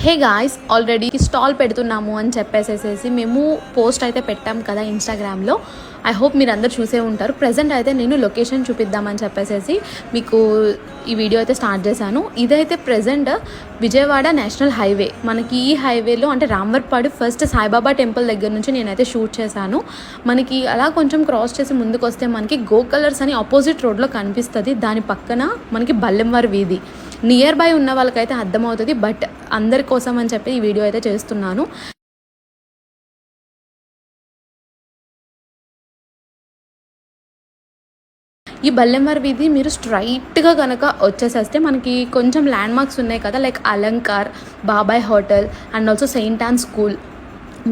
Hey guys, already stall పెడుతున్నాము అని చెప్పేసేసి మేము పోస్ట్ అయితే పెట్టాం కదా ఇన్స్టాగ్రామ్లో. ఐ హోప్ మీరు అందరు చూసే ఉంటారు. ప్రజెంట్ అయితే నేను లొకేషన్ చూపిద్దామని చెప్పేసి మీకు ఈ వీడియో అయితే స్టార్ట్ చేశాను. ఇదైతే ప్రజెంట్ విజయవాడ నేషనల్ హైవే. మనకి ఈ హైవేలో అంటే రాంవర్పాడు ఫస్ట్ సాయిబాబా టెంపుల్ దగ్గర నుంచి నేనైతే షూట్ చేశాను. మనకి అలా కొంచెం క్రాస్ చేసి ముందుకు వస్తే మనకి గో కలర్స్ అని ఆపోజిట్ రోడ్లో కనిపిస్తుంది. దాని పక్కన మనకి బల్లెంవారి వీధి. నియర్ బై ఉన్న వాళ్ళకైతే అర్థమవుతుంది, బట్ అందరి కోసం అని చెప్పి ఈ వీడియో అయితే చేస్తున్నాను. ఈ బల్లెంవారి వీధి మీరు స్ట్రైట్గా కనుక వచ్చేసేస్తే మనకి కొంచెం ల్యాండ్ మార్క్స్ ఉన్నాయి కదా, లైక్ అలంకార్, బాబాయ్ hotel and also Saint on school,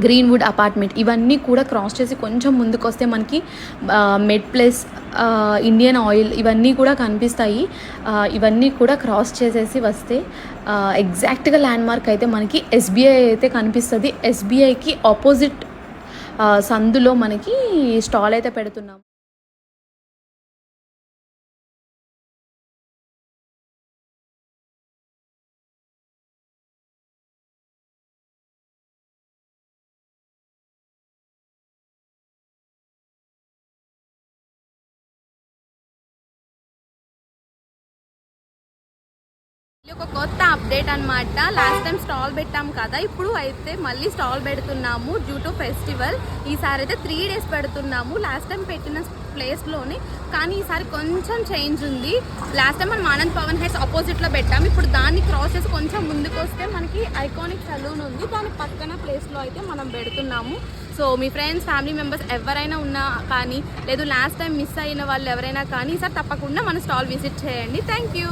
Greenwood apartment, ఇవన్నీ కూడా క్రాస్ చేసి కొంచెం ముందుకు వస్తే మనకి మెడ్ ప్లేస్, ఇండియన్ ఆయిల్, ఇవన్నీ కూడా కనిపిస్తాయి. ఇవన్నీ కూడా క్రాస్ చేసేసి వస్తే ఎగ్జాక్ట్గా ల్యాండ్ మార్క్ అయితే మనకి ఎస్బీఐ అయితే కనిపిస్తుంది. ఎస్బీఐకి ఆపోజిట్ సందులో మనకి స్టాల్ అయితే పెడుతున్నాం. ఒక కొత్త అప్డేట్ అనమాట. లాస్ట్ టైం స్టాల్ పెట్టాం కదా, ఇప్పుడు అయితే మళ్ళీ స్టాల్ పెడుతున్నాము డ్యూ టు ఫెస్టివల్. ఈసారి అయితే 3 days పెడుతున్నాము. లాస్ట్ టైం పెట్టిన ప్లేస్లోనే, కానీ ఈసారి కొంచెం చేంజ్ ఉంది. లాస్ట్ టైం మనం ఆనంద్ పవన్ హెడ్స్ ఆపోజిట్లో పెట్టాము. ఇప్పుడు దాన్ని క్రాస్ చేసి కొంచెం ముందుకు వస్తే మనకి ఐకానిక్ సలూన్ ఉంది. దాని పక్కన ప్లేస్లో అయితే మనం పెడుతున్నాము. సో మీ ఫ్రెండ్స్, ఫ్యామిలీ మెంబర్స్ ఎవరైనా ఉన్నా కానీ, లేదు లాస్ట్ టైం మిస్ అయిన వాళ్ళు ఎవరైనా కానీ ఈసారి తప్పకుండా మన స్టాల్ విజిట్ చేయండి. Thank you.